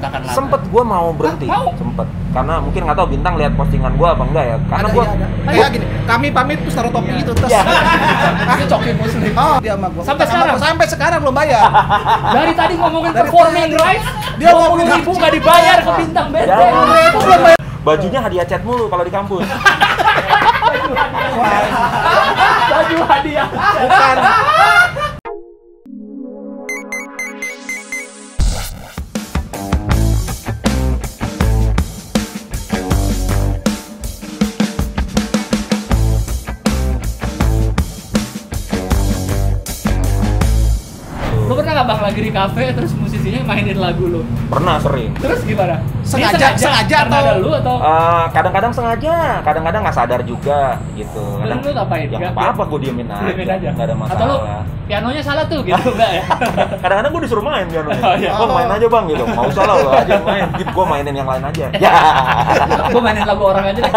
berantakan lama. Sempet gue mau berhenti, sempet. Karena mungkin nggak tahu Bintang lihat postingan gue apa enggak ya. Karena gue kayak gini, kami pamit terus taruh topi gitu terus. Dia cokin muslim. Oh, dia sama gua. Sampai sekarang belum bayar. Dari tadi ngomongin performing rights, dia ngomongin 20.000 nggak dibayar ke Bintang BT. Bajunya hadiah chat mulu kalau di kampus. Baju hadiah. Bukan. Lu pernah nggak bang lagi di kafe terus musisinya mainin lagu lu? Pernah, sering. Terus gimana? Sengaja karena ada lu atau? Kadang-kadang sengaja, kadang-kadang nggak sadar juga gitu. Kadang lu ngapain? Ya apa gue diemin aja. Nggak ada masalah. Atau lu pianonya salah tuh gitu enggak ya? Kadang-kadang gue disuruh main pianonya. Oh, iya. Gue main aja bang gitu. Mau salah lo aja main. Gitu gue mainin yang lain aja. Ya. Gue mainin lagu orang aja deh.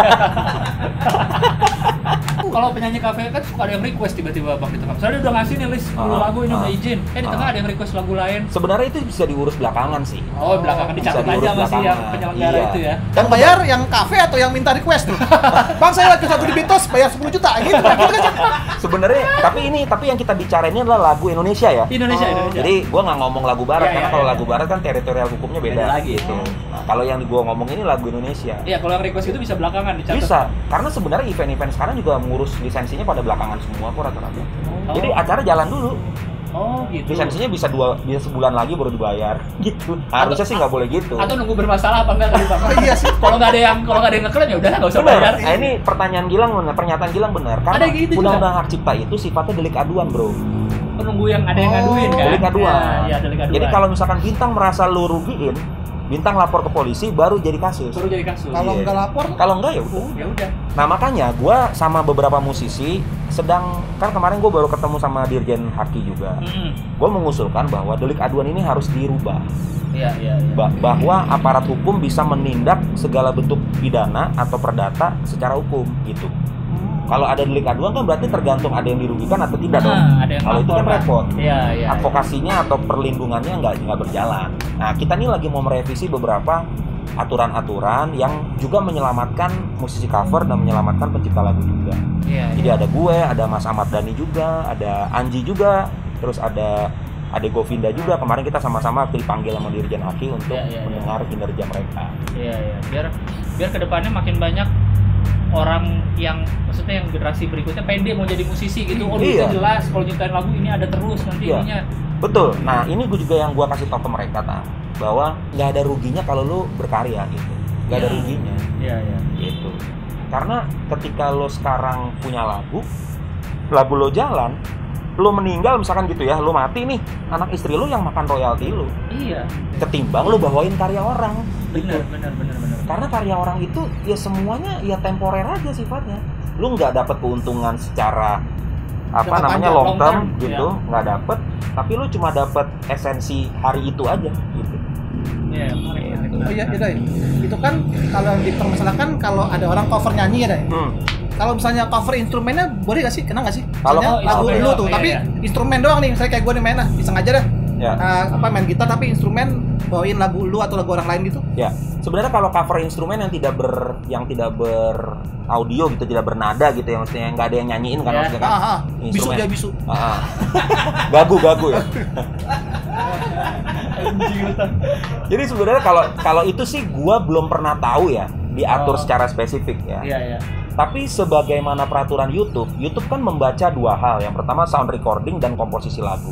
Kalau penyanyi kafe kan suka ada yang request tiba-tiba bang di tengah. Misalnya dia udah ngasih nih list 10 lagu ini udah izin. Di tengah ada yang request lagu lain. Sebenarnya itu bisa diurus belakangan sih. Oh, belakangan dicatat aja masih yang penyelenggara itu ya. Yang bayar yang kafe atau yang minta request tuh? Bang saya lagi lagu di Beatles bayar 10 juta gitu kan. Sebenarnya tapi yang kita bicara ini adalah lagu Indonesia ya. Indonesia. Jadi gua nggak ngomong lagu barat karena kalau lagu barat kan teritorial hukumnya beda lagi gitu. Nah, kalau yang gua ngomong ini lagu Indonesia. Iya, kalau yang request itu bisa belakangan dicatat. Bisa, karena sebenarnya event-event sekarang juga ngurus lisensinya pada belakangan semua kok rata-rata. Jadi acara jalan dulu. Oh gitu. Lisensinya bisa sebulan lagi baru dibayar gitu. Harusnya sih nggak boleh gitu. Atau nunggu bermasalah apa enggak tadi bang? Iya sih. Kalau nggak ada yang ngeklaim ya udah nggak usah bayar. Nah, ini pertanyaan Gilang benar, pernyataan Gilang benar. Karena ada gitu undang-undang hak cipta itu sifatnya delik aduan, bro. Menunggu yang ada yang ngaduin kan? Delik aduan. Iya, delik aduan. Jadi kalau misalkan Bintang merasa lu rugiin, Bintang lapor ke polisi baru jadi kasus. Kalau nggak lapor? Kalau nggak ya udah. Ya udah. Nah makanya gue sama beberapa musisi kan kemarin gue baru ketemu sama Dirjen Haki juga. Gue mengusulkan bahwa delik aduan ini harus dirubah. Iya. Bahwa aparat hukum bisa menindak segala bentuk pidana atau perdata secara hukum gitu. Kalau ada delik aduan kan berarti tergantung ada yang dirugikan atau tidak dong. Kalau itu kan repot. Iya. Advokasinya atau perlindungannya nggak berjalan. Nah kita nih lagi mau merevisi beberapa aturan-aturan yang juga menyelamatkan musisi cover dan menyelamatkan pencipta lagu juga. Jadi ada gue, ada Mas Ahmad Dhani juga, ada Anji juga, terus ada Ade Govinda juga. Kemarin kita sama-sama dipanggil sama Dirjen Haki untuk mendengar kinerja mereka. Iya. Biar kedepannya makin banyak orang yang maksudnya yang generasi berikutnya pede mau jadi musisi gitu. Itu jelas kalau nyiptain lagu ini ada terus nanti ininya. Betul. Nah ini gue juga yang gue kasih tau ke mereka bahwa nggak ada ruginya kalau lu berkarya gitu. Nggak ada ruginya. Iya. Gitu. Karena ketika lo sekarang punya lagu lo jalan, lo meninggal misalkan gitu ya, lo mati nih, anak istri lo yang makan royalti lo. Iya. Ketimbang lo bawain karya orang. Bener. Karena karya orang itu ya semuanya ya temporer aja sifatnya. Lu nggak dapat keuntungan secara long term gitu, nggak dapet. Tapi lu cuma dapat esensi hari itu aja gitu. Iya. Oh iya, itu kan kalau yang dipermasalahkan kalau ada orang cover nyanyi ya, Day. Kalau misalnya cover instrumennya boleh nggak sih? Kena nggak sih? Misalnya lagu lu tuh, tapi instrumen doang nih. Misalnya kayak gue nih main sengaja dah. Main gitar tapi instrumen bawain lagu lu atau lagu orang lain gitu. Ya. Sebenarnya kalau cover instrumen yang tidak audio gitu, tidak bernada gitu ya, maksudnya nggak ada yang nyanyiin kan maksudnya kan. Bisu. Gagu ya. Jadi sebenarnya kalau itu sih gua belum pernah tahu ya diatur secara spesifik ya. Iya. Tapi sebagaimana peraturan YouTube kan membaca dua hal. Yang pertama sound recording dan komposisi lagu.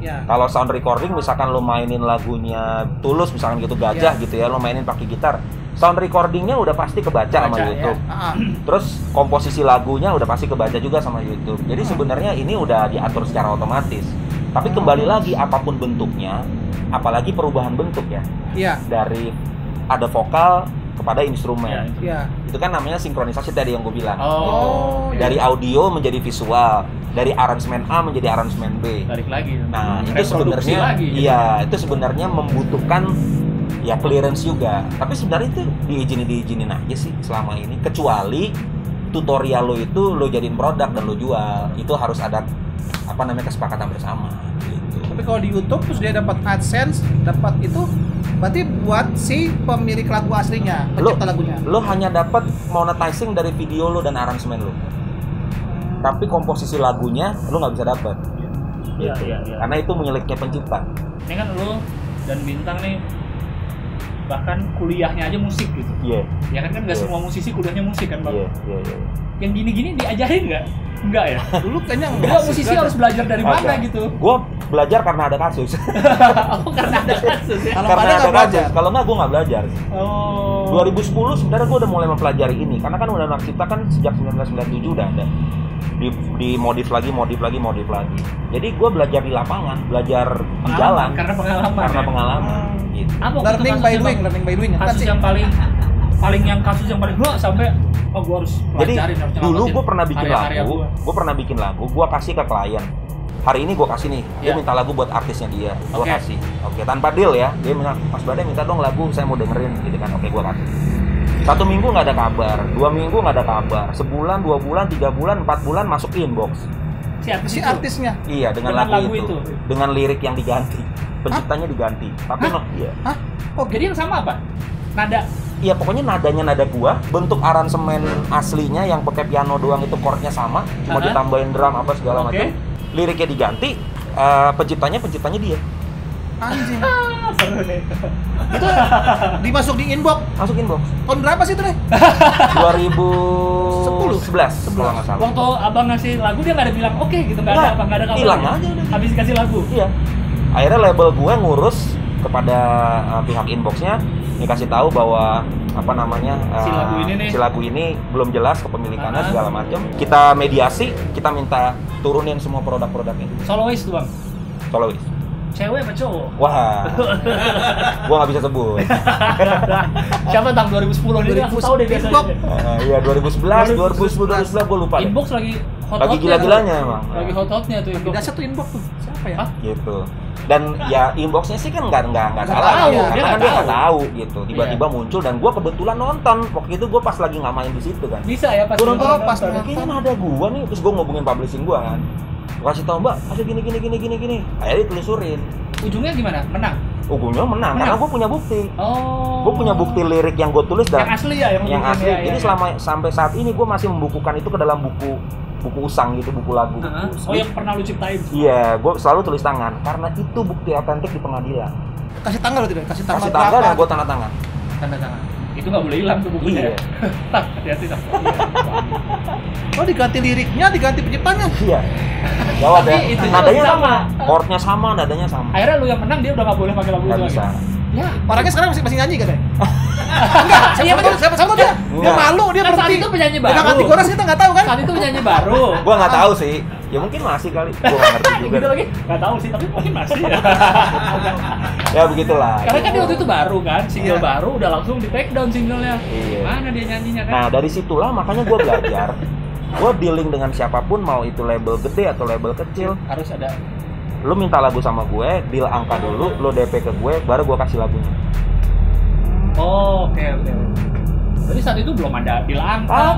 Ya. Kalau sound recording misalkan lo mainin lagunya Tulus misalkan gitu Gajah gitu ya, lo mainin pakai gitar, sound recordingnya udah pasti kebaca sama YouTube. Terus komposisi lagunya udah pasti kebaca juga sama YouTube. Jadi sebenarnya ini udah diatur secara otomatis. Tapi kembali lagi apapun bentuknya, apalagi perubahan bentuk ya. Dari ada vokal kepada instrumen. Itu kan namanya sinkronisasi tadi yang gue bilang. Dari audio menjadi visual, dari aransemen A menjadi aransemen B. Balik lagi. Nah, itu sebenarnya itu sebenarnya membutuhkan ya clearance juga. Tapi sebenarnya itu diizinin aja sih selama ini, kecuali tutorial lo itu lo jadiin produk dan lo jual. Itu harus ada kesepakatan bersama gitu. Tapi Tapi kalau di YouTube terus dia dapat AdSense, dapat itu berarti buat si pemilik lagu aslinya, pencipta lagunya. Lo hanya dapat monetizing dari video lo dan aransemen lo. Tapi komposisi lagunya lo nggak bisa dapat. Iya. Karena itu miliknya pencipta. Ini kan lo dan Bintang nih bahkan kuliahnya aja musik gitu. Iya. Ya kan nggak semua musisi kuliahnya musik kan, Bang. Iya. Yang gini-gini diajarin nggak? Enggak ya? Dulu kayaknya enggak, musisi harus belajar dari mana gitu. Gue belajar karena ada kasus. Oh, karena ada kasus ya? Karena ada kasus. Kalau nggak gue nggak belajar. Oh. 2010 sebenarnya gue udah mulai mempelajari ini. Karena kan Undang-Undang Cipta kan sejak 1997 udah ada. Dimodif lagi. Jadi gue belajar di lapangan, belajar di jalan. Karena pengalaman. Gitu. Apa learning by doing. Kasus yang paling gua sampai gue harus pelajarin. Jadi dulu gue pernah bikin lagu, gue kasih ke klien. Hari ini gue kasih nih, dia minta lagu buat artisnya dia, gue kasih. Oke, tanpa deal ya. Dia minta, Mas Badai minta dong lagu, saya mau dengerin gitu kan. Oke, gue kasih. 1 minggu nggak ada kabar, 2 minggu nggak ada kabar, sebulan, 2 bulan, 3 bulan, 4 bulan masuk inbox. Si artisnya. Iya, dengan lagu itu. Dengan lirik yang diganti. Penciptanya diganti. Tapi iya. Hah? Oh, jadi yang sama apa? Nada. Iya, pokoknya nadanya nada gua, bentuk aransemen aslinya yang pakai piano doang itu chordnya sama, cuma ditambahin drum apa segala macam. Liriknya diganti, penciptanya dia. Anjing. Itu dimasuk di inbox. Masuk inbox. Tahun berapa sih itu deh? 11 kalau nggak salah. Waktu abang ngasih lagu dia nggak ada bilang oke gitu, nggak ada kabar. Hilang aja udah. Habis dikasih lagu. Iya. Akhirnya label gue ngurus kepada pihak inboxnya, dikasih tahu bahwa apa namanya si lagu ini belum jelas kepemilikannya segala macam. Kita mediasi, kita minta turunin semua produk-produknya. Soloist tuh, Bang. Soloist. Cewek apa cowok? Wah, gua nggak bisa sebut. Siapa tahun 2010 ini aku tahu deh biasanya. Iya 2011, 2010 gua lupa. Inbox lagi hot-hotnya. Lagi gila-gilanya emang. Lagi hot-hotnya tuh inbox. Biasa tuh inbox tuh. Siapa ya? Gitu. Dan ya inboxnya sih kan nggak salah tahu, ya, dia karena dia nggak tahu gitu. Tiba-tiba Iya. muncul dan gua kebetulan nonton. Waktu itu gua pas lagi nggak main di situ kan. Bisa ya pas Gua nonton nonton. pas kayaknya ada gua nih, terus gua ngobongin publishing gua kan. Gua kasih tau Mbak, ada gini. Akhirnya ditelusurin. Ujungnya gimana? Menang? Ujungnya menang. Karena gue punya bukti. Oh. Gue punya bukti lirik yang gue tulis dan yang asli ya, yang asli. Ya, jadi selama sampai saat ini gue masih membukukan itu ke dalam buku usang gitu, buku lagu. Oh, yang pernah lu ciptain? Iya, gue selalu tulis tangan karena itu bukti otentik di pengadilan. Kasih tanggal tidak? Kasih tanggal dan gue tanda tangan. Itu nggak boleh hilang tuh bukunya. Iya. Hati-hati tak. Oh, diganti liriknya, diganti penciptanya. Iya. Gawat ya. Nadanya sama. Chordnya sama, nadanya sama. Akhirnya lu yang menang, dia udah nggak boleh pakai lagu itu lagi. Bisa. Ya, orangnya sekarang masih nyanyi kan ya? Enggak, siapa dia? Dia malu, dia kan berhenti. saat itu penyanyi baru. Dia ganti koras kita nggak tahu kan? Saat itu penyanyi baru. Gua nggak tahu sih. Ya mungkin masih kali. Gua nggak ngerti juga. Gitu lagi? Nggak tahu sih, tapi mungkin masih. Ya begitulah. Karena kan dia waktu itu baru kan, single baru udah langsung di take down singlenya. Iya. Mana dia nyanyinya kan? Nah dari situlah makanya gue belajar. Gue dealing dengan siapapun, mau itu label gede atau label kecil, harus ada. Lu minta lagu sama gue, deal angka dulu, lu DP ke gue, baru gue kasih lagunya. Oh, oke. Jadi saat itu belum ada deal angka.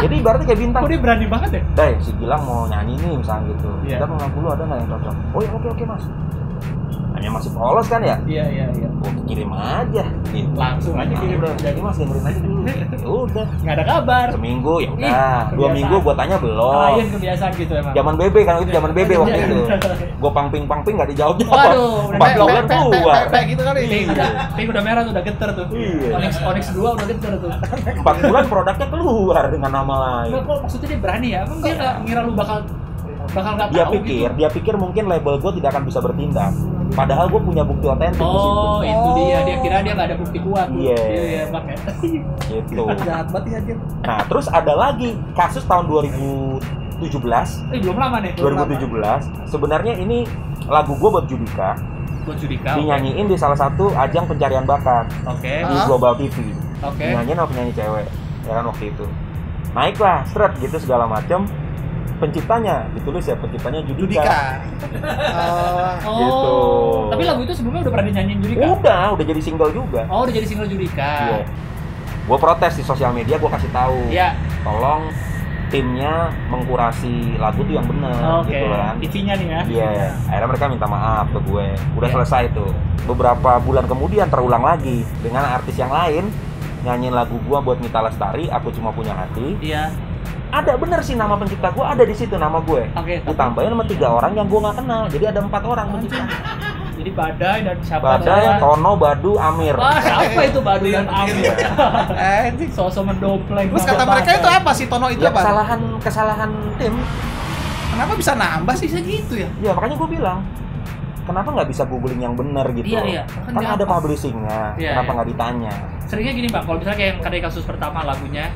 Jadi ibaratnya kayak Bintang. Kok dia berani banget ya? Dai, si Gilang mau nyanyi nih misalnya gitu. Iya. Kita mau lu ada nggak yang cocok? Oh ya oke mas. Hanya masih polos kan ya? Iya. Gue kirim aja. Gitu. Langsung aja kirim. Jadi mas dengerin aja dulu. Ya udah. Nggak ada kabar. Seminggu ya udah. 2 minggu gue tanya belum. Lain kebiasaan gitu emang. Zaman BB kan itu zaman BB waktu itu. Gue pangping nggak dijawab. Waduh, 4 bulan keluar. Kayak gitu kali. Pink udah merah tuh, udah geter tuh. Iya. Onyx 2 udah geter tuh. 4 bulan produknya keluar dengan nama lain. Kok maksudnya dia berani ya? Emang dia nggak ngira lu bakal nggak tahu gitu? Dia pikir mungkin label gue tidak akan bisa bertindak. Padahal gue punya bukti otentik di situ. Oh, itu dia. Dia kira dia nggak ada bukti kuat. Iya, Bang ya. Gitu. Jahat banget ya. Nah, terus ada lagi kasus tahun 2017. Belum lama nih. 2017. Sebenarnya ini lagu gue buat Judika. Dinyanyiin di salah satu ajang pencarian bakat. Oke. Di Global TV. Oke. Dinyanyiin sama penyanyi cewek. Ya kan waktu itu. Naiklah, seret gitu segala macem. Penciptanya ditulis ya, penciptanya Judika. Gitu. Tapi lagu itu sebelumnya udah pernah dinyanyiin Judika? Udah jadi single juga. Oh, udah jadi single Judika. Iya. Gue protes di sosial media, gue kasih tahu. Iya. Tolong timnya mengkurasi lagu tuh yang benar gitu kan. Isinya nih ya. Iya. Akhirnya mereka minta maaf ke gue. Udah selesai tuh. Beberapa bulan kemudian terulang lagi dengan artis yang lain nyanyiin lagu gue buat Mita Lestari, Aku Cuma Punya Hati. Iya. Ada bener sih nama pencipta gue ada di situ nama gue. Ditambahin sama 3 orang yang gue nggak kenal. Jadi ada 4 orang pencipta. Jadi Badai dan siapa? Badai, Tono, Badu, Amir. Wah, siapa itu Badu dan Amir? Sosok mendompleng. Terus kata mereka itu apa sih Tono itu ya, apa? Kesalahan tim. Kenapa bisa nambah sih segitu ya? Ya makanya gue bilang, kenapa nggak bisa googling yang benar gitu? Iya. Kan ada publishingnya, kenapa nggak ditanya? Seringnya gini Bang, kalau misalnya kayak yang kasus pertama lagunya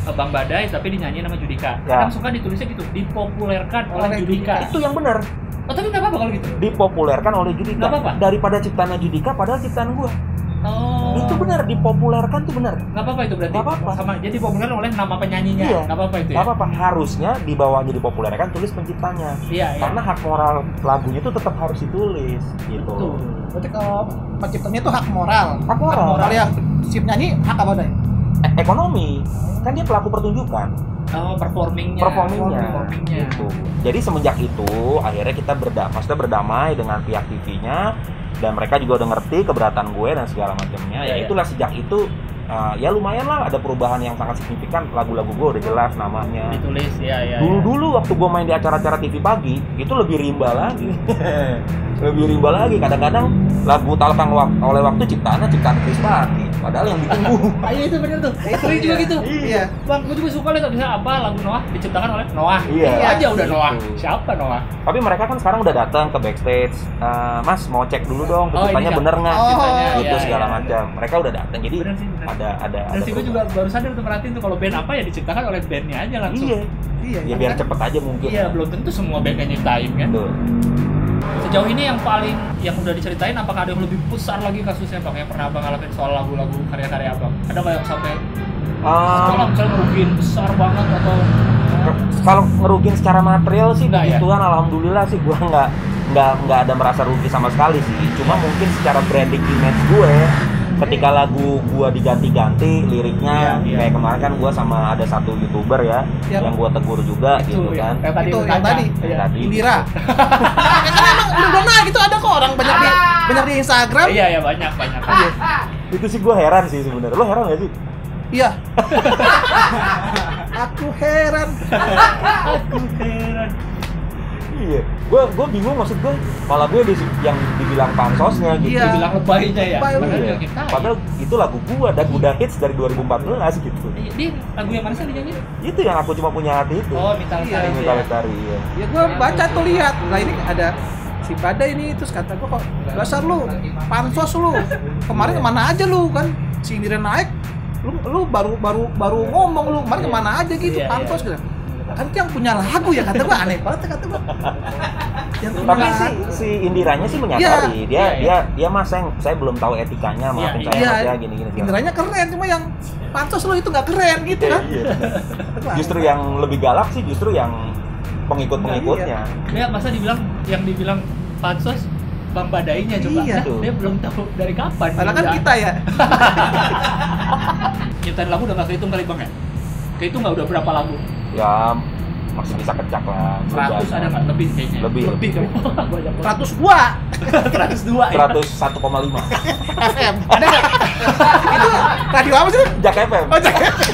Bang Badai tapi dinyanyiin sama Judika. Kadang suka ditulisnya gitu, dipopulerkan oleh Judika. Itu yang benar. Oh, tapi nggak apa-apa kalau gitu? Dipopulerkan oleh Judika. Nggak apa-apa? Daripada ciptaan Judika, padahal ciptaan gue. Oh. Itu benar, dipopulerkan tuh benar. Nggak apa-apa itu berarti? Nggak apa-apa. Sama, jadi dipopulerkan oleh nama penyanyinya. Iya. Nggak apa-apa itu ya? Nggak apa-apa, harusnya di bawahnya dipopulerkan tulis penciptanya. Iya. Karena hak moral lagunya itu tetap harus ditulis, gitu. Betul. Berarti kalau penciptanya itu hak moral. Hak moral. Kalau yang si penyanyi hak apa Dai? Ekonomi. Kan dia pelaku pertunjukan. Oh, performingnya. Gitu. Jadi semenjak itu akhirnya kita berdamai dengan pihak TV-nya dan mereka juga udah ngerti keberatan gue dan segala macamnya. Ya itulah sejak itu ya lumayan lah ada perubahan yang sangat signifikan. Lagu-lagu gue udah jelas namanya. Ditulis ya. Dulu waktu gue main di acara-acara TV pagi itu lebih rimba lagi. Kadang-kadang lagu Talkang oleh Waktu ciptaan Krispati. Padahal yang bikin gue. Iya itu bener tuh. Sering juga gitu. Iya. Bang, gue juga suka lihat bisa apa lagu Noah diciptakan oleh Noah. Iya. Aja udah Noah. Siapa Noah? Tapi mereka kan sekarang udah datang ke backstage. Mas mau cek dulu dong penciptanya bener nggak? Gitu segala macam. Mereka udah datang. Jadi bener. ada. Dan sih gue juga baru sadar tuh merhatiin tuh kalau band apa ya diciptakan oleh bandnya aja langsung. Iya. Ya biar cepet aja mungkin. Iya, belum tentu semua band nyiptain kan. Betul. Sejauh ini yang udah diceritain, apakah ada yang lebih besar lagi kasusnya Bang yang pernah Abang ngalamin soal lagu-lagu karya-karya Abang? Ada nggak yang sampai misalnya ngerugiin besar banget atau? Kalau ngerugiin secara material sih begituan ya? Alhamdulillah sih gue nggak ada merasa rugi sama sekali sih. Cuma mungkin secara branding image gue ketika lagu gua diganti-ganti liriknya kayak kemarin kan gua sama ada satu YouTuber ya yang gua tegur juga gitu kan. Yang tadi Indira. Kan emang udah naik itu ada kok orang banyak di Instagram. Iya banyak. Itu sih gua heran sih sebenarnya. Lo heran gak sih? Iya. Aku heran. Iya, gue bingung maksud gue malah gue yang dibilang pansosnya gitu, dibilang lebaynya ya. Padahal itu lagu gue dan udah hits dari 2014 gitu. Ini lagu yang mana sih dinyanyi? Itu yang Aku Cuma Punya Hati itu. Oh, Mita Lestari. Ya gue baca tuh lihat, nah ini ada si Badai ini terus kata gue kok dasar lu, pansos lu, kemarin kemana aja lu kan, si Indira naik, lu baru ngomong lu kemarin kemana aja gitu, pansos gitu. Kan itu yang punya lagu ya kata gue, aneh banget kata gue. Tapi si Indiranya sih menyadari dia mas saya belum tahu etikanya, maafin saya gini. Indiranya keren, cuma yang pansos lo itu nggak keren gitu kan. Justru yang lebih galak sih justru yang pengikutnya. Dia masa yang dibilang pansos Bang Badainya coba. Dia belum tahu dari kapan. Padahal kan kita ya. Nyiptain lagu udah nggak kehitung kali Bang ya? Kehitung nggak udah berapa lagu? Ya masih bisa kecak lah. 100 ada nggak? Lebih kayaknya. Lebih. 102. 101,5 FM. Ada nggak? Itu radio apa sih? Jak FM. Oh, Jak FM.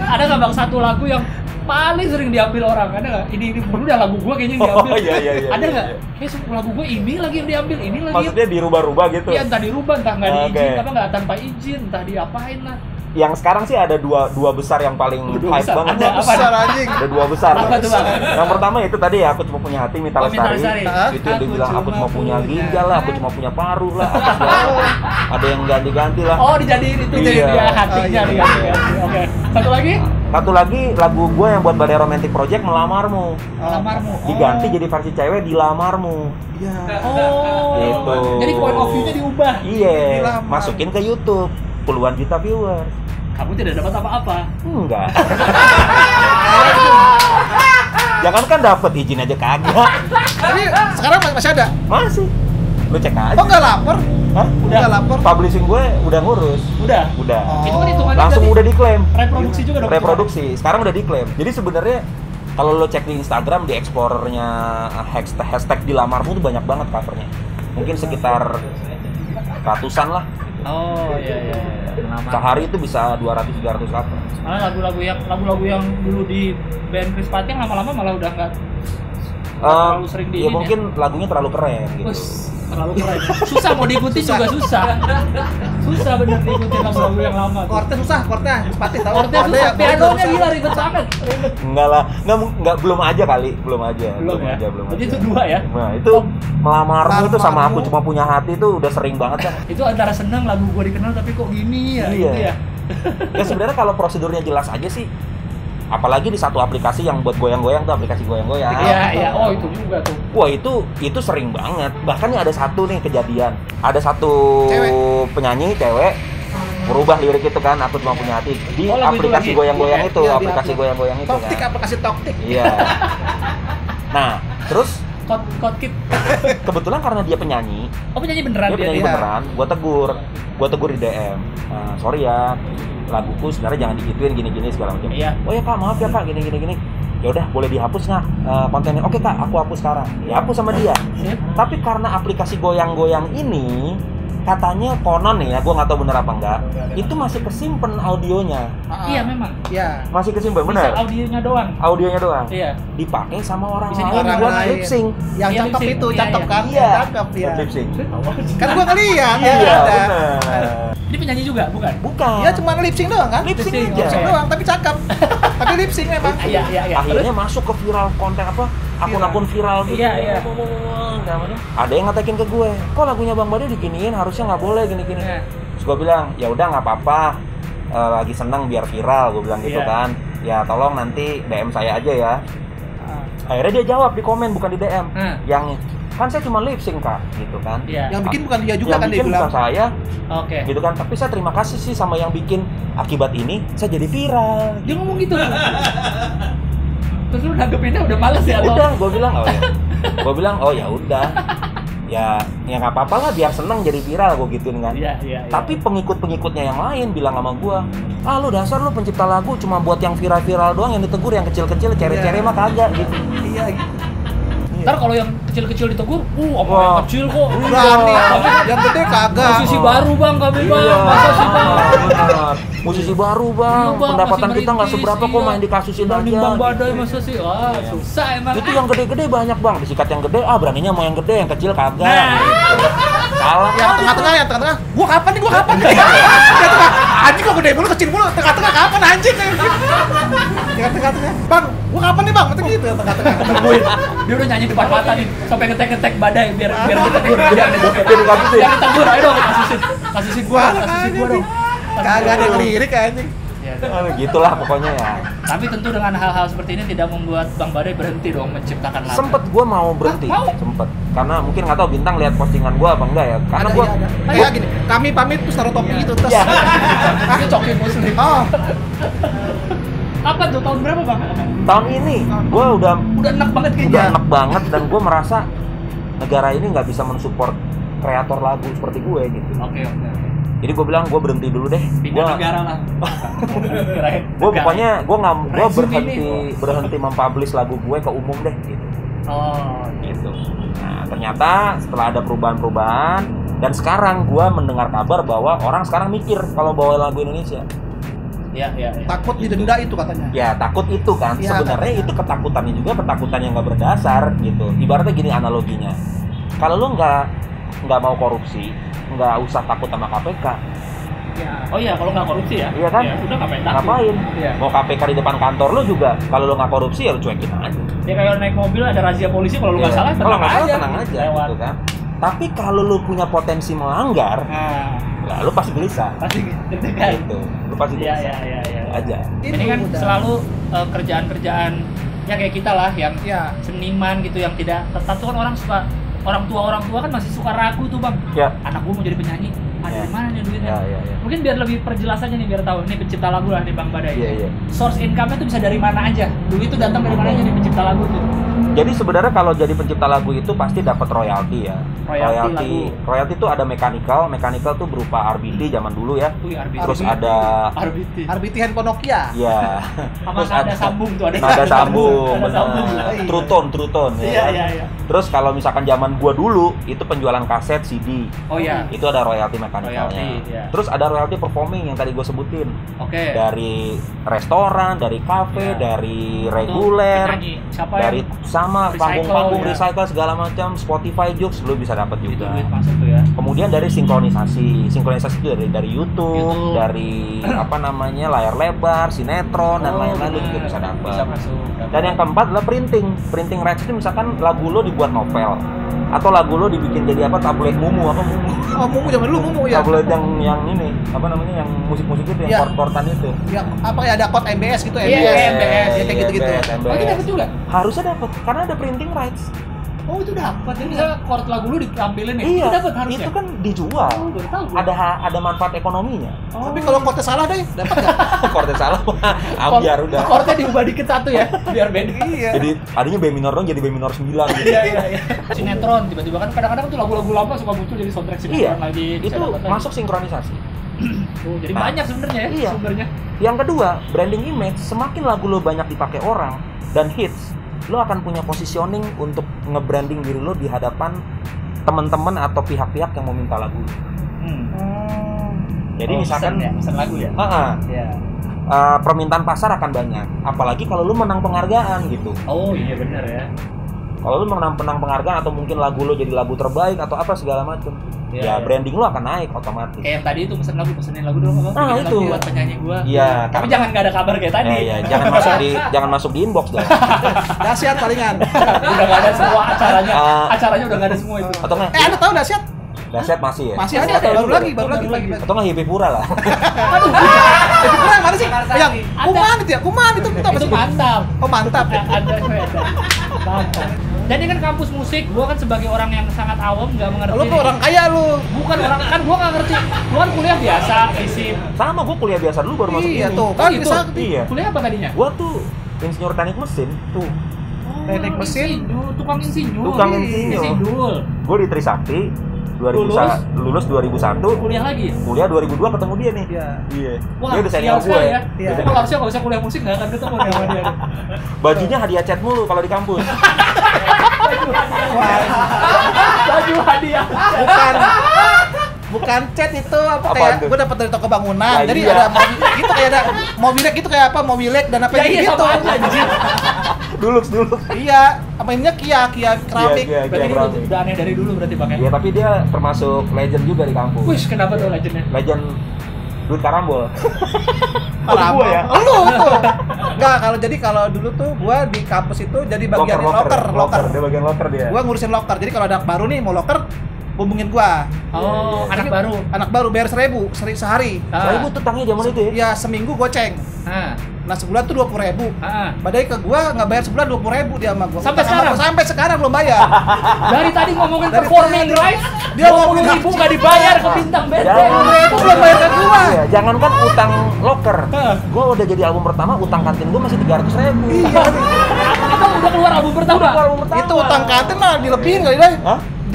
Ada nggak Bang satu lagu yang paling sering diambil orang? Ada nggak? Ini udah lagu gua kayaknya yang diambil. Iya. Ada nggak? Kayak lagu gua ini lagi yang diambil, ini lagi. Maksudnya dirubah-rubah gitu? Iya, entah dirubah, entah nggak diizin, apa nggak tanpa izin, entah diapain lah. Yang sekarang sih ada dua besar yang paling hype banget. Ada dua besar. Apa tuh Bang? Yang pertama itu tadi ya Aku Cuma Punya Hati Mita Lestari. Itu yang dia bilang aku cuma punya ginjal lah, aku cuma punya paru lah. Ada yang ganti-ganti lah. Oh, dijadiin itu jadi dia hatinya diganti. Oke. Satu lagi lagu gue yang buat Badai Romantic Project Melamarmu. Diganti jadi versi cewek Dilamarmu. Iya. Oh. Gitu. Jadi point of view-nya diubah. Iya. Masukin ke YouTube. Puluhan juta viewers. Kamu tidak dapat apa-apa. Enggak. Jangan kan dapat izin aja kagak. Tapi sekarang masih ada. Masih. Lu cek aja. Oh, nggak lapor? Hah? Udah lapor? Publishing gue udah ngurus. Udah. Oh. Itu kan hitungannya Langsung udah diklaim. Reproduksi juga dong. Reproduksi. Sekarang udah diklaim. Jadi sebenarnya kalau lo cek di Instagram, di Explorernya hashtag dilamarmu tuh banyak banget covernya. Mungkin sekitar ratusan lah. Oh iya. Sehari itu bisa 200-300 cover. Malah lagu-lagu yang dulu di band Chris Pati yang lama-lama malah udah nggak terlalu sering ya mungkin lagunya terlalu keren gitu. Terlalu keren. Susah mau diikuti juga susah. Susah bener diikuti lagu-lagu yang lama. Chordnya susah. Pati tahu. Chordnya susah. Pianonya gila ribet banget. Enggak lah, enggak belum aja kali, belum aja. Jadi itu 2 ya. Nah, itu melamarmu itu sama aku cuma punya hati itu udah sering banget kan. Itu antara seneng lagu gua dikenal tapi kok gini ya. Iya. Gitu ya. Ya sebenarnya kalau prosedurnya jelas aja sih. Apalagi di satu aplikasi yang buat goyang-goyang tuh, aplikasi goyang-goyang. Iya. Oh, itu juga tuh. Wah, itu sering banget. Bahkan nih ada satu nih kejadian. Ada satu penyanyi cewek merubah lirik itu kan, aku cuma punya hati di aplikasi goyang-goyang itu, aplikasi goyang-goyang itu Toktik, kan. aplikasi Toktik. Iya. Nah, terus Kotkit. kebetulan karena dia penyanyi. Oh, penyanyi beneran Dia penyanyi beneran. Gua tegur di DM. Sorry ya, laguku sebenarnya jangan digituin gini-gini segala macam. Iya. Oh ya Kak, maaf ya Kak, gini. Ya udah, boleh dihapus nggak kontennya? Oke Kak, aku hapus sekarang. Dihapus sama dia. Tapi karena aplikasi goyang-goyang ini katanya konon nih ya, gue nggak tahu bener apa enggak, itu masih kesimpan audionya. Iya memang. Iya. Masih kesimpan bener. Bisa audionya doang. Audionya doang. Iya. Dipakai sama orang Bisa lain orang buat lain. lip sync. Yang Iya, cakep lip sync. itu, Iya, cakep iya. kan? Iya. Cakep ya. Lip sync. Kan gua ngeliat. Iya, ada. bener. Ini penyanyi juga, bukan? Bukan. Dia cuma lip sync doang kan? Lip sync Lip sync, aja. Lip sync doang, tapi cakep. Tapi lip sync memang. Iya. Akhirnya masuk ke viral konten apa? Akun-akun viral gitu. Iya. Ada yang ngatakin ke gue, kok lagunya Bang Bade diginiin, harusnya nggak boleh gini-gini. Iya. Terus gue bilang, ya udah nggak apa-apa, lagi seneng biar viral, gue bilang gitu Iya. kan. Ya tolong nanti DM saya aja ya. Akhirnya dia jawab di komen, bukan di DM. Yang kan saya cuma lip sync Kak, gitu kan. Iya. Yang bikin bukan dia juga Yang kan dia bikin bilang. bukan saya, Oke. gitu kan. Tapi saya terima kasih sih sama yang bikin, akibat ini saya jadi viral. Dia ngomong gitu. Terus lu nanggepinnya udah males ya? Udah, gue bilang oh ya udah. Ya nggak apa-apa lah, biar seneng jadi viral, gue gituin kan. Iya. Tapi pengikut-pengikutnya yang lain bilang sama gue, lu dasar lu pencipta lagu cuma buat yang viral-viral doang, yang ditegur yang kecil-kecil, cere-cere mah kagak gitu. Iya. Ntar kalau yang kecil-kecil ditegur, apa Wah. yang kecil kok? Berani. Yang gede kagak. Musisi baru bang kami bang, masa sih bang? benar. Musisi baru bang, Iya, Bang, pendapatan masih kita nggak merintis, seberapa kok, iya. main dikasusin Dibanding aja. Bang Badai masa sih? Wah, susah emang. Itu yang gede-gede banyak bang, disikat yang gede, beraninya mau yang gede, yang kecil kagak. Nah. Gitu. Salah. Yang tengah-tengah. Gua kapan nih? Anjing kok gede mulu, kecil mulu. Tengah-tengah kapan anjing? Yang tengah-tengah. Bang, gua kapan nih bang? Macam gitu yang tengah-tengah. Dia udah nyanyi depan mata nih, sampai ngetek-ngetek Badai biar ditegur. Biar dikasusin. ditegur, ayo dong, kasusin gua dong. Kagak ada yang lirik anjing. Gitulah pokoknya ya. Tapi tentu dengan hal-hal seperti ini tidak membuat Bang Badai berhenti dong menciptakan lagu. Sempet gue mau berhenti, sempet. Karena mungkin nggak tahu Bintang lihat postingan gue apa enggak ya. Karena gue kayak gini, kami pamit terus taruh topi gitu terus. Ini cokin muslim. Oh, Apa tuh tahun berapa bang? tahun ini gue udah enak banget kayaknya. enak banget, dan gue merasa negara ini nggak bisa mensupport kreator lagu seperti gue gitu. Oke. Jadi gue bilang gue berhenti dulu deh. Pindah negara lah. Gue pokoknya gue berhenti mempublish lagu gue ke umum deh gitu. Oh, Gitu. Nah ternyata setelah ada perubahan-perubahan, dan sekarang gue mendengar kabar bahwa orang sekarang mikir kalau bawa lagu Indonesia. Iya. takut didenda itu katanya. Ya takut itu kan. Ya, Sebenarnya katanya. itu ketakutannya juga ketakutan yang nggak berdasar gitu. Ibaratnya gini analoginya. Kalau lu nggak mau korupsi, nggak usah takut sama KPK. Ya. Oh iya, kalau nggak korupsi ya? Iya kan? Ya, udah ngapain takut? Ngapain? Iya. Mau KPK di depan kantor lu juga. Kalau lu nggak korupsi ya lu cuekin aja. Ya kayak naik mobil ada razia polisi, kalau lu nggak Iya. salah Kalau nggak salah aja. tenang aja Lewat. gitu kan. Tapi kalau lu punya potensi melanggar, Nah, lah lu pasti gelisah. pasti deg-degan. Gitu. Lu pasti Iya. gelisah. Aja. Ini kan udah. selalu kerjaan-kerjaan ya kayak kita lah yang Ya. seniman gitu yang tidak tetap tuh kan orang tua kan masih suka ragu tuh bang. Ya. Anak gua mau jadi penyanyi, Ya. dari mana nih duitnya? Ya. Mungkin biar lebih perjelas aja nih biar tahu ini pencipta lagu lah nih Bang Badai. Iya. Source income-nya tuh bisa dari mana aja? Duit itu datang dari mana aja nih pencipta lagu tuh? Jadi sebenarnya kalau jadi pencipta lagu itu pasti dapat royalti ya. Royalti itu ada mechanical tuh berupa RBT zaman dulu ya. Terus ada RBT handphone Nokia. Iya. Terus ada sambung tuh, ada sambung. True tone. Iya. Terus kalau misalkan zaman gua dulu itu penjualan kaset CD. Oh iya. Itu ada royalti mechanicalnya. Iya. Terus ada royalti performing yang tadi gua sebutin. Oke. Dari restoran, dari kafe, dari reguler, dari sama panggung-panggung recycle segala macam, Spotify Jokes lu bisa dapat juga. Itu masuk tuh ya. Kemudian dari sinkronisasi itu dari YouTube, dari layar lebar, sinetron dan lain-lain lu juga bisa dapat. Bisa masuk. Dan yang keempat adalah printing rights itu misalkan lagu lo dibuat novel atau lagu lo dibikin jadi tabloid Mumu. Oh, Mumu zaman dulu Mumu ya. Tabloid yang ini yang musik-musik itu yang chord-chordan itu. Yang ada kode MBS gitu, MBS. Ya kayak gitu-gitu. Oh, itu dapat juga? Harusnya dapat karena ada printing rights. Oh, itu dapat. Jadi misalnya chord lagu lu ditampilin nih. Iya, itu dapat harusnya. Itu kan dijual. Oh, baru tahu. Ada manfaat ekonominya. Oh. Tapi kalau chordnya salah deh, dapat enggak? Chordnya salah ambiar udah. Chordnya diubah dikit satu ya, biar beda. Iya. Jadi adanya B minor dong jadi B minor 9 gitu. Iya. Sinetron tiba-tiba kan kadang-kadang tuh lagu-lagu lama suka muncul jadi soundtrack sinetron lagi. Itu masuk sinkronisasi. Oh, jadi banyak sebenarnya ya sumbernya. Yang kedua, branding image. Semakin lagu lo banyak dipakai orang dan hits, lo akan punya positioning untuk nge-branding diri lo di hadapan teman-teman atau pihak-pihak yang mau minta lagu. Jadi misalkan pesan lagu ya. Permintaan pasar akan banyak. Apalagi kalau lo menang penghargaan gitu. Oh iya benar ya. Kalau lo menang penghargaan atau mungkin lagu lo jadi lagu terbaik atau apa segala macam, branding lo akan naik otomatis. Kayak tadi itu pesenin lagu dong apa? Nah, itu buat penyanyi gua. Iya. Tapi jangan nggak ada kabar kayak tadi. Iya. jangan masuk di inbox dong. Dahsyat palingan. Udah nggak ada semua acaranya udah nggak ada semua itu. Atau nggak? Anda tahu Dahsyat? Dahsyat masih ya? Masih ada, baru lagi. Atau nggak Hippie Pura lah? Aduh, Hippie Pura mana sih? Yang Kuman itu apa sih? Mantap. Oh mantap. Ada. Mantap. Jadi kan kampus musik, gua kan sebagai orang yang sangat awam nggak mengerti. Lu tuh orang kaya lu. Bukan orang kan gua nggak ngerti. Gua kan kuliah biasa, fisip. Sama gua kuliah biasa dulu baru masuk ini. Iya tuh, kan bisa. Iya. Kuliah apa tadinya? Gua tuh insinyur teknik mesin tuh. Teknik mesin, tukang insinyur. Gua di Trisakti. Lulus 2001. Kuliah lagi? Kuliah 2002 ketemu dia nih. Iya. Wah, dia udah senior gue ya. Kalau harusnya kalau bisa kuliah musik nggak akan ketemu sama dia. Bajunya hadiah cat mulu kalau di kampus. Baju hadiah. Bukan cat itu kayak gue dapat dari toko bangunan. Jadi ada mobil gitu kayak ada mobilek gitu kayak apa mobilek dan apa gitu. Dulux. Iya, apa ininya Kia keramik. Berarti dia udah aneh dari dulu berarti pakai. Iya, tapi dia termasuk legend juga di kampus. Wih, kenapa tuh legendnya? Legend duit karambol. Karambol ya? Lu tuh. Enggak, kalau dulu tuh gua di kampus itu jadi bagian locker. Dia bagian locker dia. Gua ngurusin locker. Jadi kalau ada anak baru nih mau locker, hubungin gua. Oh, anak baru bayar 1.000 sehari. 1.000 tuh tangnya zaman itu ya? Ya seminggu goceng. Nah sebulan tuh 20.000. Badai ke gua nggak bayar sebulan 20.000 dia sama gua. Sampai sekarang belum bayar. Dari tadi ngomongin performing rights, dia ngomongin 20.000 nggak dibayar ke bintang band. 20.000 belum bayar ke gua. Iya, jangankan utang locker. Gua udah jadi album pertama, utang kantin gua masih 300.000. Iya. Apa udah keluar album pertama? Itu utang kantin mah dilebihin kali deh.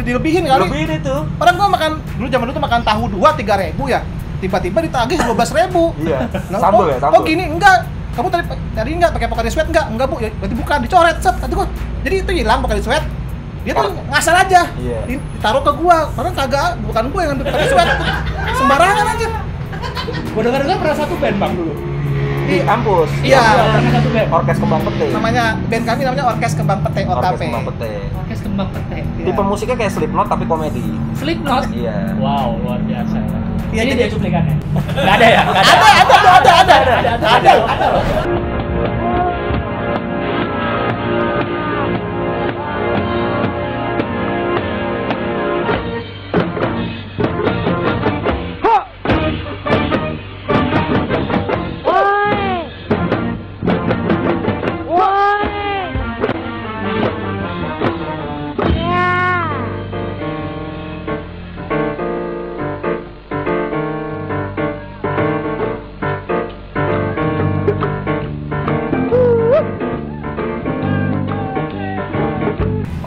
Dilebihin kali. Lebihin itu. Orang gua makan dulu zaman dulu tuh makan tahu 3.000 ya. Tiba-tiba ditagih 12.000. Iya. Sambel ya, sambel. Oh gini enggak. Kamu tadi enggak pakai Pocari Sweat enggak Bu. Ya, berarti bukan dicoret set. Jadi itu hilang Pocari Sweat. Dia tuh ngasal aja. Iya. Ditaruh ke gua. Padahal kagak bukan gua yang ngambil Pocari Sweat. Sembarangan aja. Gua dengar pernah satu band Bang dulu. Di kampus. Iya. Pernah satu band. Orkes Kembang Pete. Namanya band kami namanya Orkes Kembang Pete, OKP. Orkes Kembang Pete. Tipe musiknya kayak Slipknot tapi komedi. Slipknot? Iya. Wow, luar biasa. Iya, ini dia cuplikannya. Enggak ada ya? Ada loh.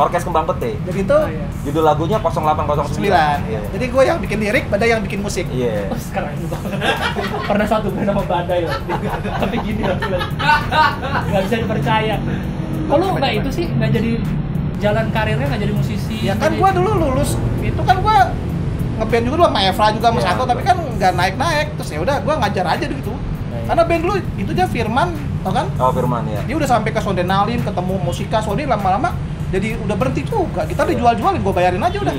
Orkes Kembang Pete. Jadi itu judul lagunya 0809. Jadi gue yang bikin lirik, Badai yang bikin musik. Iya. Oh, sekarang itu pernah satu band nama Badai loh. Tapi gini loh. Nggak bisa dipercaya. Kalau nggak itu sih nggak jadi jalan karirnya, nggak jadi musisi. Ya kan gue dulu lulus itu kan gue ngeband juga dulu sama Evra juga sama Sato, tapi kan nggak naik. Terus ya udah gue ngajar aja gitu. Karena band dulu itu aja Firman, tau kan? Oh, Firman ya. Dia udah sampai ke Sondenalin, ketemu Musika, Sony lama-lama jadi udah berhenti juga. Kita dijual-jualin, gue bayarin aja udah.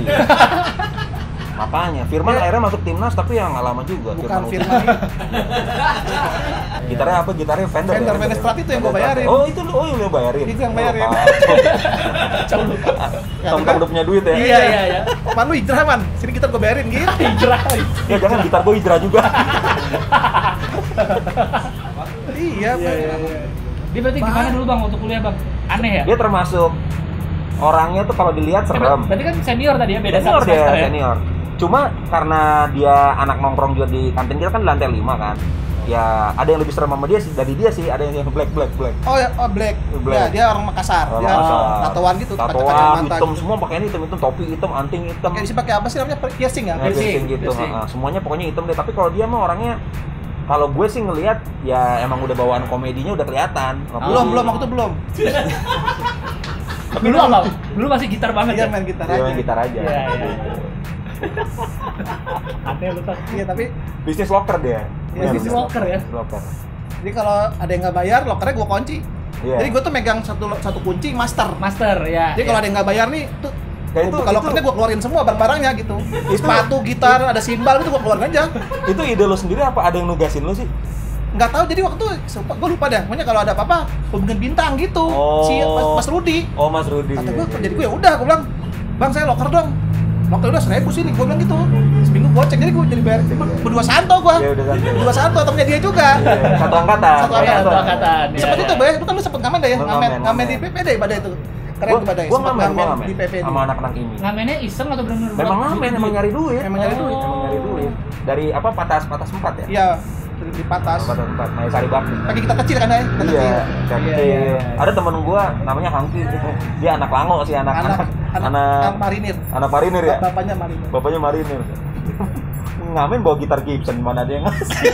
Makanya Firman akhirnya masuk timnas, tapi yang nggak lama juga. Bukan Firman. Gitarnya apa? Gitarnya Fender. Fender Strat itu yang gue bayarin. Oh itu lu bayarin. Itu yang bayarin. Tong-tong udah punya duit ya. Iya. Man lu hijrah man, sini gitar gue bayarin gitu. Hijrah. Ya jangan, gitar gue hijrah juga. Iya. Dia berarti gimana dulu bang waktu kuliah bang? Aneh ya? Dia termasuk orangnya tuh kalau dilihat serem. Berarti kan senior tadi ya, beda senior satu dia, semester ya? Senior. Cuma karena dia anak nongkrong juga di kantin kita kan di lantai 5 kan. Ya ada yang lebih serem sama dia sih, dari dia sih, ada yang black. Oh ya, Black. Ya, dia orang Makassar. Orang dia Makassar. tatoan gitu, tatoan hitam gitu. semua, pakainya hitam, topi hitam, anting hitam. Kayak sih pakai apa sih namanya? Piercing ya? Piercing gitu. Semuanya pokoknya hitam deh. Tapi kalau dia mah orangnya, kalau gue sih ngelihat ya emang udah bawaan komedinya udah kelihatan. Belum waktu itu belum. Dulu apa? Dulu masih gitar banget ya? Ya? Main gitar dia aja. main gitar aja. Iya. Aneh lu tuh. Iya, tapi Bisnis locker dia. Iya, bisnis locker ya? Locker. jadi kalau ada yang nggak bayar, lokernya gue kunci. Iya. Jadi gue tuh megang satu kunci master. Ya. Jadi kalau ada yang nggak bayar nih, tuh Kayak itu, kalau lokernya gue keluarin semua barang-barangnya gitu. Sepatu, gitar, ada simbal gitu gue keluarin aja. Itu ide lo sendiri apa ada yang nugasin lo sih? Nggak tahu, jadi waktu gue lupa dah. Pokoknya kalau ada apa-apa hubungin Bintang gitu. Si Mas Rudi. Oh, Mas Rudi. Kata gue, jadi gue ya udah, gue bilang, "Bang, saya loker dong." Loker udah 1.000 sini, gue bilang gitu. Seminggu gue cek, jadi gue jadi bayar berdua santo gue. Iya, udah santo. Berdua santo, temennya dia juga. Iya, satu angkatan. Satu angkatan. Iya, Sempet itu, Bay, lu kan lu sempet ngamen deh ya? Ngamen Ngamen di PPD pada itu. Keren tuh Badai. Gua Sempet ngamen di PPD. sama anak-anak ini. Ngamennya iseng atau benar-benar? Memang ngamen, emang nyari duit. Emang nyari duit. Emang nyari duit. Dari apa, patas 4 ya? Iya, di Patas. Patas 4, Maya Sari Bakti. Pakai kita kecil kan ya? Kita Iya, kecil. kecil. Ada temen gua namanya Hangki. Dia anak Lango sih, anak marinir. Anak marinir ya? Bapaknya marinir. Bapaknya marinir. Ngamen bawa gitar Gibson, mana ada yang ngasih.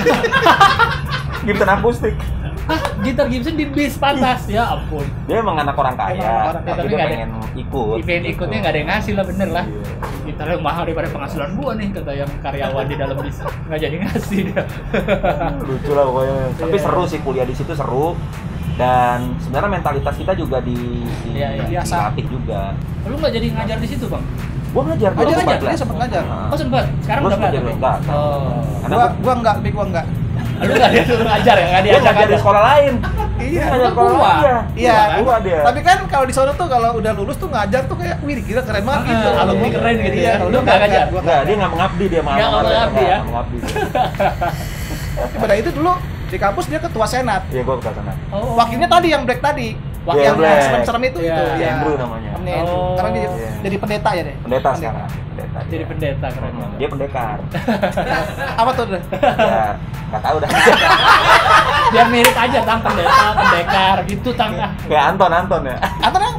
Gibson akustik. Hah? Gitar Gibson di bis Patas? Ya ampun. Dia emang anak orang kaya, tapi dia pengen ikut. Pengen ikutnya nggak ada yang ngasih lah, bener lah. Iya. Gitarnya mahal daripada penghasilan gua nih, kata yang karyawan di dalam bis. Nggak jadi ngasih dia. Lucu lah pokoknya. Tapi seru sih, kuliah di situ seru. Dan sebenarnya mentalitas kita juga dilatih juga. Lu nggak jadi ngajar di situ bang? Gua ngajar, Dia sempat ngajar. Oh sempat. Sekarang udah nggak? Enggak. Oh. Gua enggak. Lu nggak dia dulu ngajar ya? Nggak diajak ngajar di sekolah lain. Iya. Ngajar sekolah lain. Iya. Gua dia. Tapi kan kalau di sono tuh kalau udah lulus tuh ngajar tuh kayak wih gila keren banget gitu. Alumni keren gitu ya. Iya, Lu nggak ngajar? Enggak, dia nggak mengabdi dia malah. Nggak mengabdi ya? Mengabdi. Pada itu dulu di kampus dia ketua senat. Iya, gua ke sana. Oh. Wakilnya tadi yang Black tadi. Iya, Yang Black. serem-serem itu Iya. ya. Andrew namanya. Oh. Sekarang dia Iya. jadi pendeta ya deh. Pendeta sekarang. Pendeta. Jadi pendeta keren banget. Dia pendekar. Apa tuh deh? Ya, nggak tahu dah. Biar mirip aja tang pendeta, pendekar gitu tang. Kayak Anton ya. Atau yang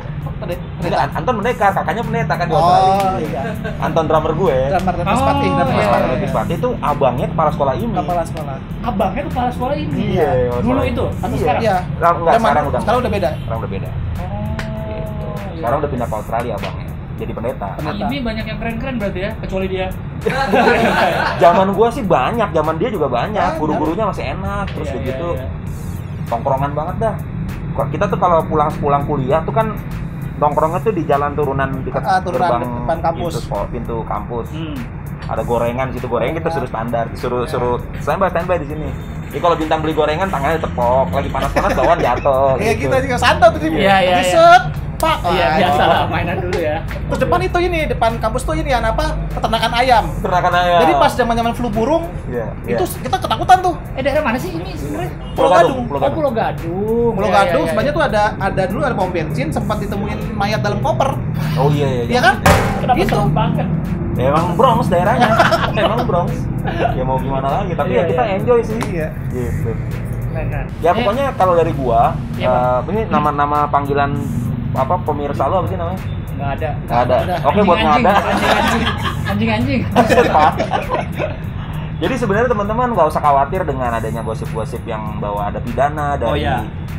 Enggak, Anton pendekar, kakaknya pendeta kan di Oh, Australia. iya. Anton drummer gue. Drummer Spati, Oh, drummer iya. Spati. Spati itu abangnya kepala sekolah ini. Kepala sekolah. Abangnya kepala sekolah ini. Iya. Dulu itu atau Iya. sekarang? Iya. Enggak, sekarang udah beda. Sekarang udah beda. Gitu. Oh. Sekarang udah pindah ke Australia abangnya. Jadi pendeta. Ini banyak yang keren-keren berarti ya, kecuali dia. Zaman gua sih banyak, zaman dia juga banyak. Banyak. Guru-gurunya masih enak, terus Iya, begitu. iya. Tongkrongan banget dah. Kita tuh kalau pulang kuliah tuh kan nongkrongnya tuh di jalan turunan dekat Turunan depan kampus. Pintu kampus. Ada gorengan di situ, gorengan kita suruh standar, suruh standby di sini. Jadi kalau Bintang beli gorengan tangannya tepok, lagi panas-panas bawaan jatuh. Kayak kita juga santai tuh Iya, iya, di iya. set, Pak. Iya, Wah, biasa lah mainan dulu ya. Terus depan itu ini, depan kampus tuh ini apa? Peternakan ayam. Ternakan ayam. Jadi pas zaman-zaman flu burung, Iya, itu kita ketakutan tuh. Daerah mana sih ini sebenarnya? Pulau Gadung. Oh, Pulau Gadung. Pulau Iya, Gadung, iya, iya. sebenarnya tuh ada dulu ada pom bensin, sempat ditemuin mayat dalam koper. Oh iya. Iya kan? Kenapa Itu. serem banget? Ya, emang Bronx daerahnya. Emang Bronx. Ya mau gimana lagi, tapi Iya, ya kita iya. enjoy sih. Iya. Gitu. Nah. Ya pokoknya kalau dari gua, Iya, ini nama-nama panggilan apa pemirsa lo apa sih namanya? Nggak ada. Oke, buat nggak ada. Anjing. Jadi sebenarnya teman-teman nggak usah khawatir dengan adanya gosip-gosip yang bahwa ada pidana dari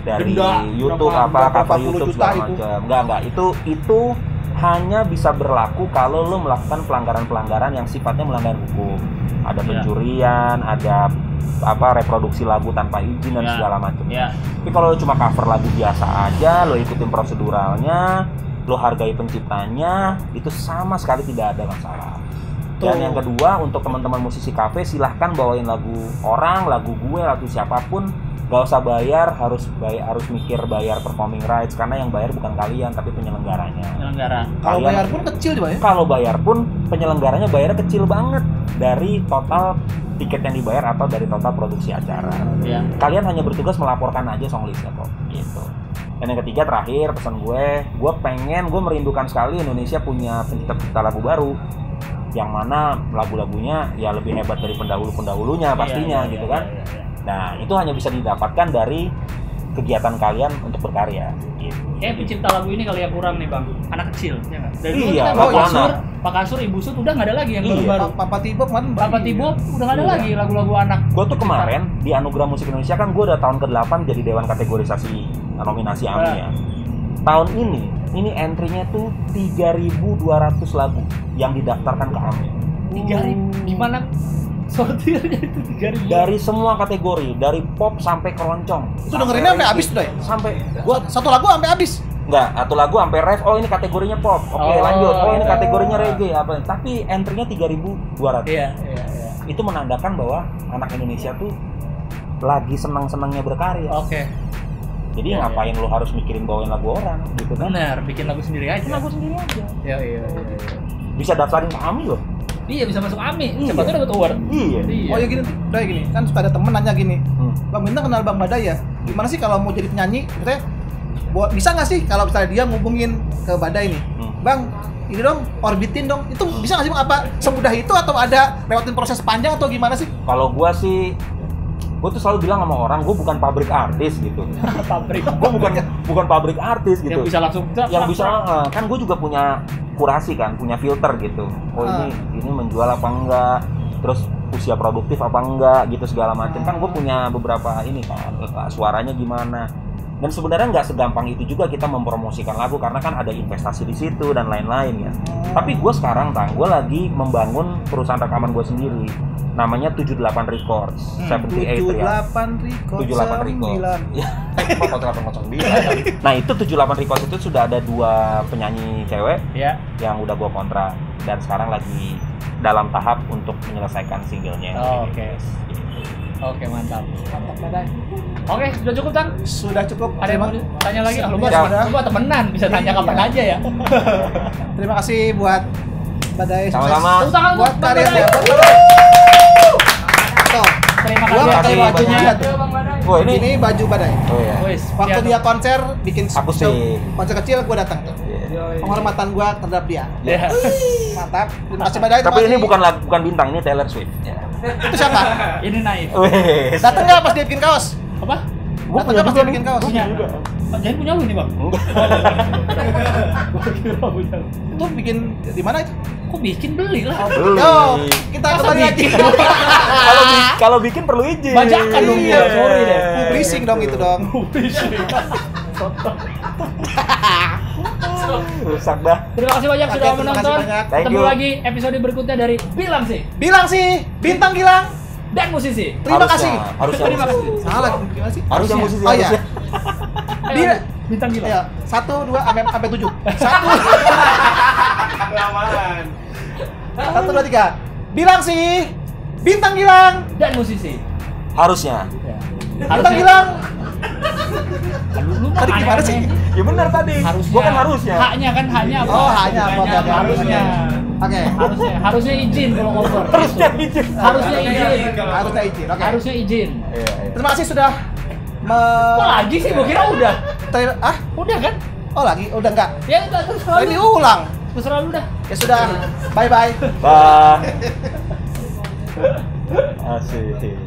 Denda, YouTube cover YouTube segala macam. Enggak. Itu hanya bisa berlaku kalau lo melakukan pelanggaran-pelanggaran yang sifatnya melanggar hukum. Ada pencurian, ada reproduksi lagu tanpa izin dan segala macam. Tapi kalau lo cuma cover lagu biasa aja, lo ikutin proseduralnya, lo hargai penciptanya, itu sama sekali tidak ada masalah. Dan yang kedua, untuk teman-teman musisi kafe, silahkan bawain lagu orang, lagu gue, lagu siapapun, gak usah bayar, harus mikir bayar performing rights, karena yang bayar bukan kalian tapi penyelenggaranya. Kalau bayar pun kecil dibayar. Kalau bayar pun penyelenggaranya bayarnya kecil banget dari total tiket yang dibayar atau dari total produksi acara. Kalian hanya bertugas melaporkan aja songlistnya kok, gitu. Dan yang ketiga terakhir pesan gue merindukan sekali Indonesia punya pencipta lagu baru, yang mana lagu-lagunya ya lebih hebat dari pendahulu-pendahulunya pastinya gitu kan. Nah, itu hanya bisa didapatkan dari kegiatan kalian untuk berkarya gitu. Pencipta lagu ini kali yang kurang nih Bang, anak kecil ya nggak? Dari dulu Pak Kasur, Ibu Sud udah nggak ada lagi yang baru-baru. Papa Tibo udah nggak ada lagi lagu-lagu anak. Gue tuh kemarin di Anugerah Musik Indonesia kan gue udah tahun ke-8 jadi Dewan Kategorisasi nominasi AMI ya. Tahun ini entry-nya tuh 3.200 lagu yang didaftarkan ke AMI. 3.000 gimana sortirnya itu 3.000? Dari semua kategori, dari pop sampai keroncong. Itu dengerinnya sampai habis tuh, Doi? Sampai gua satu lagu sampai habis. Enggak, satu lagu sampai ref. Oh, ini kategorinya pop. Oke, lanjut. Oh, ini kategorinya reggae apa. Tapi entry-nya 3.200. Iya. Itu menandakan bahwa anak Indonesia tuh lagi senang-senangnya berkarya. Oke. Jadi ngapain lo harus mikirin bawain lagu orang gitu kan? Bener, bikin lagu sendiri aja. Iya. Bisa daftarin ke AMI loh. Iya, bisa masuk AMI. Siapa tuh dapat award. Iya. Oh ya gini, kan suka ada temen nanya gini. Bang Bintang kenal Bang Badai ya? Gimana sih kalau mau jadi penyanyi? Maksudnya bisa nggak sih kalau misalnya dia ngubungin ke Badai nih, Bang, ini dong, orbitin dong. Itu bisa nggak sih Bang? Apa semudah itu atau ada lewatin proses panjang atau gimana sih? Kalau gua sih, gue tuh selalu bilang sama orang, gue bukan pabrik artis gitu. Gue bukan pabrik artis gitu. Yang bisa langsung. Kan gue juga punya kurasi kan, punya filter gitu. Oh ini menjual apa enggak, terus usia produktif apa enggak gitu segala macam. Kan gue punya beberapa ini kan, suaranya gimana. Dan sebenarnya nggak segampang itu juga kita mempromosikan lagu karena kan ada investasi di situ dan lain-lain ya. Tapi gue sekarang gue lagi membangun perusahaan rekaman gue sendiri. Namanya 78 Records. 78 Records. Nah, itu 78 Records itu sudah ada 2 penyanyi cewek yang udah gue kontrak dan sekarang lagi dalam tahap untuk menyelesaikan singlenya. Oke, mantap Badai. Oke, sudah cukup Tang? Sudah cukup. Ada yang mau tanya lagi? Lu temenan, bisa tanya kapan aja ya. Terima kasih buat Badai. Sama-sama. Buat karirnya. Terima kasih. Gua pakai bajunya. Oh, ini baju Badai. Oh iya. Waktu dia konser bikin sih. konser kecil gua datang tuh. Penghormatan gua terhadap dia. Mantap. Terima kasih Badai. Tapi ini bukan Bintang, ini Taylor Swift. Itu siapa? Ini Naif. Datang nggak pas dia bikin kaos? Apa? Gua punya pas dia bikin kaos. Punya. Jadi punya lu nih Bang? Itu bikin di mana itu? Kok bikin beli lah? Yo, kita kembali lagi. Kalau bikin perlu izin. Bajakan dong ya, sorry deh. Publishing dong itu dong. Rusak dah. Terima kasih banyak sudah menonton. Ketemu lagi episode berikutnya dari Bilang sih, Bintang Gilang dan musisi. Terima kasih. Terima kasih. Salah, gimana sih? Harusnya musisi. Oh iya. Dia Bintang Gilang. Iya, 1 2 sampai 7. 1 Kelamaan. 1 2 3. Bilang sih, Bintang Gilang dan musisi. Harusnya. Bintang Gilang. Lu Tadi gimana sih? Ya benar tadi. Harusnya. Gua kan harusnya. Haknya kan hanya apa? Oh, hanya apa? Harusnya. Oke. Harusnya izin kalau cover. Harusnya izin. Harusnya izin. Oke. Harusnya izin. Terima kasih sudah Kok lagi sih? Gua kira udah. Udah kan? Oh lagi? Udah enggak? Ya udah terus selalu. Ini ulang. Terserah lu dah. Ya sudah. Bye bye. Bye. Asik.